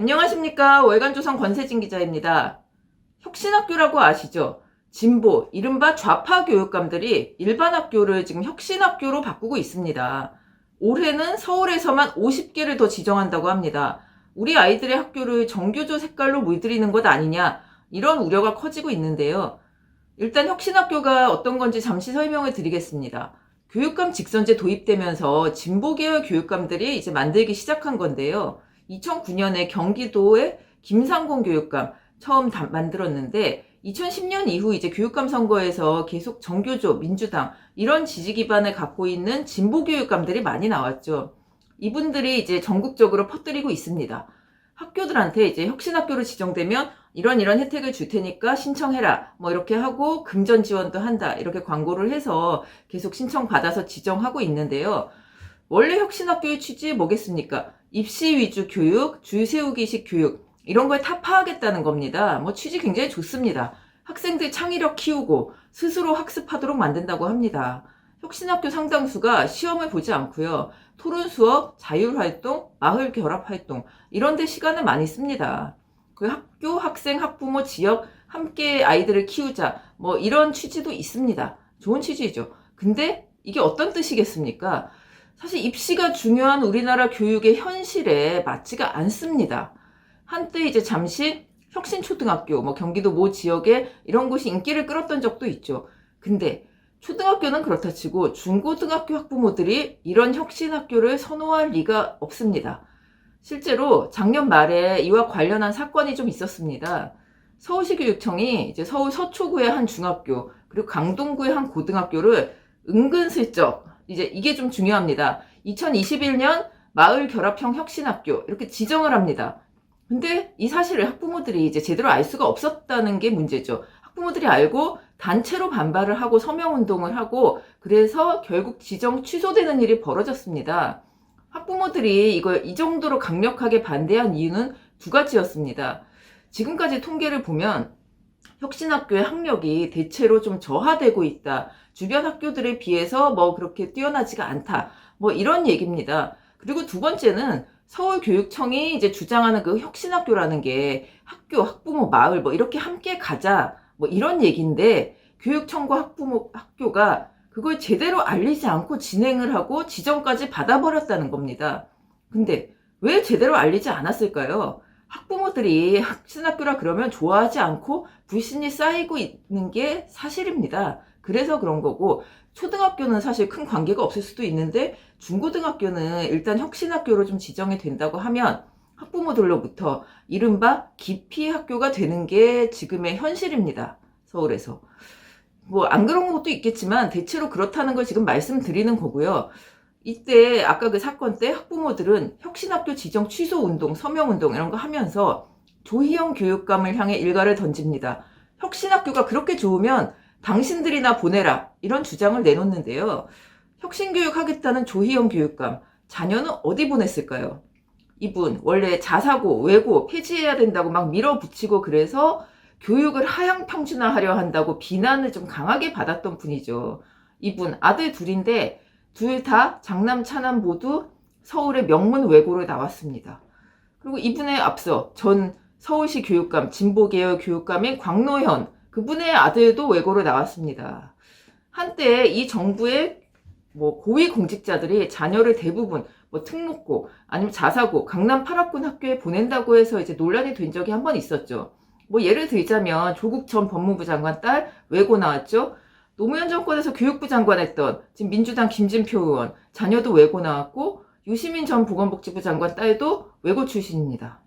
안녕하십니까. 월간조선 권세진 기자입니다. 혁신학교라고 아시죠? 진보, 이른바 좌파 교육감들이 일반 학교를 지금 혁신학교로 바꾸고 있습니다. 올해는 서울에서만 50개를 더 지정한다고 합니다. 우리 아이들의 학교를 정교조 색깔로 물들이는 것 아니냐, 이런 우려가 커지고 있는데요. 일단 혁신학교가 어떤 건지 잠시 설명을 드리겠습니다. 교육감 직선제 도입되면서 진보계열 교육감들이 이제 만들기 시작한 건데요. 2009년에 경기도의 김상곤 교육감 처음 만들었는데 2010년 이후 이제 교육감 선거에서 계속 정교조, 민주당 이런 지지 기반을 갖고 있는 진보 교육감들이 많이 나왔죠. 이분들이 이제 전국적으로 퍼뜨리고 있습니다. 학교들한테 이제 혁신학교로 지정되면 이런 혜택을 줄 테니까 신청해라. 뭐 이렇게 하고 금전 지원도 한다. 이렇게 광고를 해서 계속 신청받아서 지정하고 있는데요. 원래 혁신학교의 취지 뭐겠습니까? 입시 위주 교육, 줄 세우기식 교육 이런 걸 타파하겠다는 겁니다. 뭐 취지 굉장히 좋습니다. 학생들 창의력 키우고 스스로 학습하도록 만든다고 합니다. 혁신학교 상당수가 시험을 보지 않고요. 토론 수업, 자율활동, 마을 결합활동 이런 데 시간을 많이 씁니다. 그 학교, 학생, 학부모, 지역 함께 아이들을 키우자 뭐 이런 취지도 있습니다. 좋은 취지죠. 근데 이게 어떤 뜻이겠습니까? 사실 입시가 중요한 우리나라 교육의 현실에 맞지가 않습니다. 한때 이제 잠시 혁신초등학교, 뭐 경기도 모 지역에 이런 곳이 인기를 끌었던 적도 있죠. 근데 초등학교는 그렇다 치고 중고등학교 학부모들이 이런 혁신학교를 선호할 리가 없습니다. 실제로 작년 말에 이와 관련한 사건이 좀 있었습니다. 서울시 교육청이 이제 서울 서초구의 한 중학교, 그리고 강동구의 한 고등학교를 은근슬쩍 이제 이게 좀 중요합니다. 2021년 마을 결합형 혁신학교 이렇게 지정을 합니다. 근데 이 사실을 학부모들이 이제 제대로 알 수가 없었다는 게 문제죠. 학부모들이 알고 단체로 반발을 하고 서명운동을 하고 그래서 결국 지정 취소되는 일이 벌어졌습니다. 학부모들이 이걸 이 정도로 강력하게 반대한 이유는 두 가지였습니다. 지금까지 통계를 보면 혁신학교의 학력이 대체로 좀 저하되고 있다. 주변 학교들에 비해서 뭐 그렇게 뛰어나지가 않다. 뭐 이런 얘기입니다. 그리고 두 번째는 서울교육청이 이제 주장하는 그 혁신학교라는 게 학교, 학부모, 마을 뭐 이렇게 함께 가자. 뭐 이런 얘기인데 교육청과 학교가 그걸 제대로 알리지 않고 진행을 하고 지정까지 받아버렸다는 겁니다. 근데 왜 제대로 알리지 않았을까요? 학부모들이 혁신학교라 그러면 좋아하지 않고 불신이 쌓이고 있는 게 사실입니다. 그래서 그런 거고 초등학교는 사실 큰 관계가 없을 수도 있는데 중고등학교는 일단 혁신학교로 좀 지정이 된다고 하면 학부모들로부터 이른바 기피 학교가 되는 게 지금의 현실입니다. 서울에서. 뭐 안 그런 것도 있겠지만 대체로 그렇다는 걸 지금 말씀드리는 거고요. 이때 아까 그 사건 때 학부모들은 혁신학교 지정 취소 운동, 서명 운동 이런 거 하면서 조희영 교육감을 향해 일가를 던집니다. 혁신학교가 그렇게 좋으면 당신들이나 보내라 이런 주장을 내놓는데요. 혁신교육 하겠다는 조희영 교육감 자녀는 어디 보냈을까요? 이분 원래 자사고, 외고 폐지해야 된다고 막 밀어붙이고 그래서 교육을 하향 평준화하려 한다고 비난을 좀 강하게 받았던 분이죠. 이분 아들 둘인데 둘 다 장남 차남 모두 서울의 명문 외고를 나왔습니다. 그리고 이분에 앞서 전 서울시 교육감, 진보계열 교육감인 광노현 그분의 아들도 외고를 나왔습니다. 한때 이 정부의 뭐 고위 공직자들이 자녀를 대부분 뭐 특목고 아니면 자사고 강남 8학군 학교에 보낸다고 해서 이제 논란이 된 적이 한 번 있었죠. 뭐 예를 들자면 조국 전 법무부 장관 딸 외고 나왔죠. 노무현 정권에서 교육부 장관 했던 지금 민주당 김진표 의원 자녀도 외고 나왔고 유시민 전 보건복지부 장관 딸도 외고 출신입니다.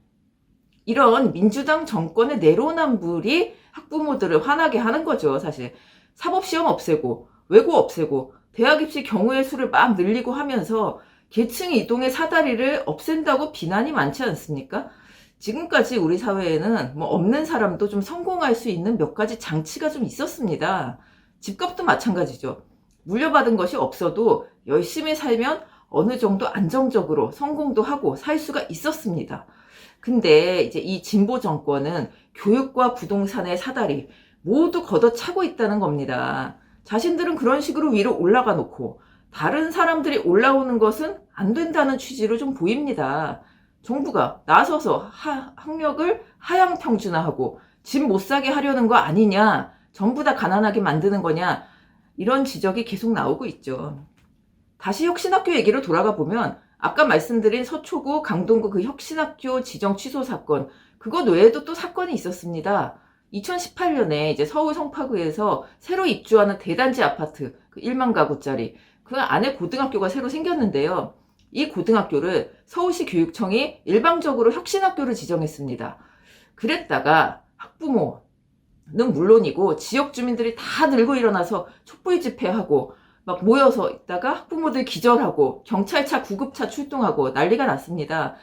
이런 민주당 정권의 내로남불이 학부모들을 화나게 하는 거죠. 사실 사법시험 없애고 외고 없애고 대학 입시 경우의 수를 막 늘리고 하면서 계층 이동의 사다리를 없앤다고 비난이 많지 않습니까? 지금까지 우리 사회에는 뭐 없는 사람도 좀 성공할 수 있는 몇 가지 장치가 좀 있었습니다. 집값도 마찬가지죠. 물려받은 것이 없어도 열심히 살면 어느 정도 안정적으로 성공도 하고 살 수가 있었습니다. 근데 이제 이 진보 정권은 교육과 부동산의 사다리 모두 걷어차고 있다는 겁니다. 자신들은 그런 식으로 위로 올라가 놓고 다른 사람들이 올라오는 것은 안 된다는 취지로 좀 보입니다. 정부가 나서서 학력을 하향 평준화하고 집 못 사게 하려는 거 아니냐, 전부 다 가난하게 만드는 거냐, 이런 지적이 계속 나오고 있죠. 다시 혁신학교 얘기로 돌아가 보면 아까 말씀드린 서초구 강동구 그 혁신학교 지정 취소 사건, 그것 외에도 또 사건이 있었습니다. 2018년에 이제 서울 성파구에서 새로 입주하는 대단지 아파트, 그 1만 가구짜리, 그 안에 고등학교가 새로 생겼는데요. 이 고등학교를 서울시 교육청이 일방적으로 혁신학교를 지정했습니다. 그랬다가 학부모는 물론이고 지역 주민들이 다 들고 일어나서 촛불 집회하고 막 모여서 있다가 학부모들 기절하고 경찰차 구급차 출동하고 난리가 났습니다.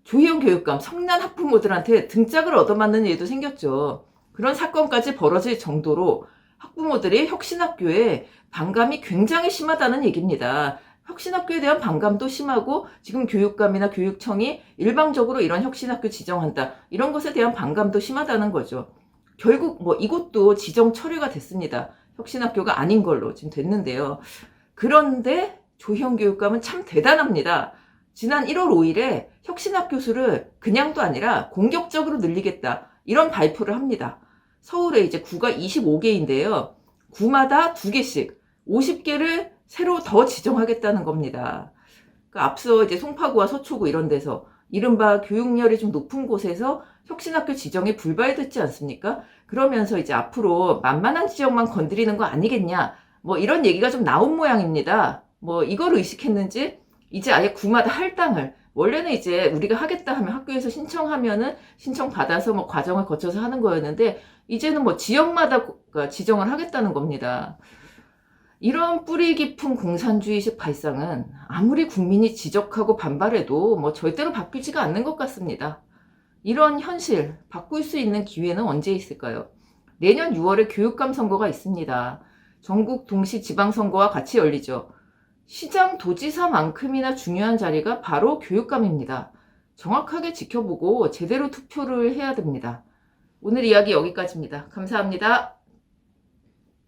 조희영 교육감 성난 학부모들한테 등짝을 얻어맞는 일도 생겼죠. 그런 사건까지 벌어질 정도로 학부모들이 혁신학교에 반감이 굉장히 심하다는 얘기입니다. 혁신학교에 대한 반감도 심하고 지금 교육감이나 교육청이 일방적으로 이런 혁신학교 지정한다, 이런 것에 대한 반감도 심하다는 거죠. 결국 뭐 이곳도 지정 처리가 됐습니다. 혁신학교가 아닌 걸로 지금 됐는데요. 그런데 조희영 교육감은 참 대단합니다. 지난 1월 5일에 혁신학교 수를 그냥도 아니라 공격적으로 늘리겠다, 이런 발표를 합니다. 서울에 이제 구가 25개인데요. 구마다 2개씩 50개를 새로 더 지정하겠다는 겁니다. 그러니까 앞서 이제 송파구와 서초구 이런 데서 이른바 교육열이 좀 높은 곳에서 혁신학교 지정이 불발됐지 않습니까? 그러면서 이제 앞으로 만만한 지역만 건드리는 거 아니겠냐, 뭐 이런 얘기가 좀 나온 모양입니다. 뭐 이걸 의식했는지 이제 아예 구마다 할당을, 원래는 이제 우리가 하겠다 하면 학교에서 신청하면은 신청받아서 뭐 과정을 거쳐서 하는 거였는데 이제는 뭐 지역마다 지정을 하겠다는 겁니다. 이런 뿌리 깊은 공산주의식 발상은 아무리 국민이 지적하고 반발해도 뭐 절대로 바뀌지가 않는 것 같습니다. 이런 현실 바꿀 수 있는 기회는 언제 있을까요? 내년 6월에 교육감 선거가 있습니다. 전국 동시 지방선거와 같이 열리죠. 시장 도지사만큼이나 중요한 자리가 바로 교육감입니다. 정확하게 지켜보고 제대로 투표를 해야 됩니다. 오늘 이야기 여기까지입니다. 감사합니다.